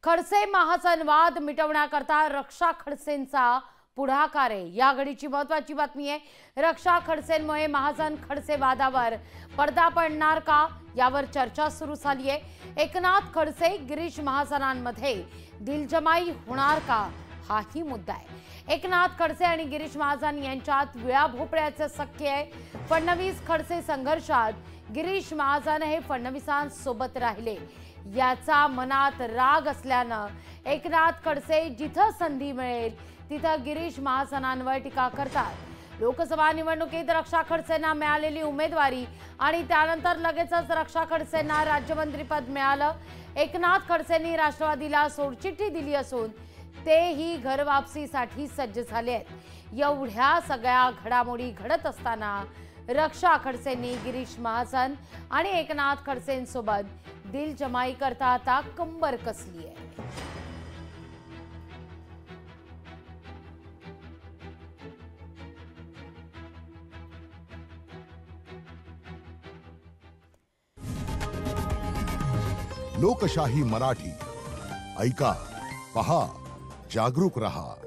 खडसे महाजन वाद मिटवण्याकरता रक्षा खडसेंचा पुढाकार आहे। या घडीची महत्त्वाची बातमी आहे। रक्षा खडसेंमुळे महाजन खडसे वादावर पडदा पडणार का, यावर चर्चा सुरू झाली आहे। एकनाथ खडसे गिरीश महाजनांमध्ये दिलजमाई होणार का, हाही मुद्दा आहे। एकनाथ खडसे आणि गिरीश महाजन यांच्यात विळा भोपळ्याचे सख्य आहे। फडणवीस खडसे संघर्षात गिरीश महाजन हे फडणवीसांसोबत राहिले, याचा मनात राग असल्यानं एकनाथ खडसे जिथं संधी मिळेल तिथं गिरीश महाजनांवर टीका करतात। लोकसभा निवडणुकीत रक्षा खडसेंना मिळालेली उमेदवारी आणि त्यानंतर लगेचच रक्षा खडसेंना राज्यमंत्रीपद मिळालं। एकनाथ खडसेंनी राष्ट्रवादीला सोडचिठ्ठी दिली असून तेही घरवापसीसाठी सज्ज झाले आहेत। एवढ्या सगळ्या घडामोडी घडत असताना रक्षा खडसेंनी गिरीश महाजन आणि एकनाथ खडसेंसोबत दिलजमाई करता आता कंबर कसली आहे। लोकशाही मराठी ऐका, पहा, जागरूक रहा।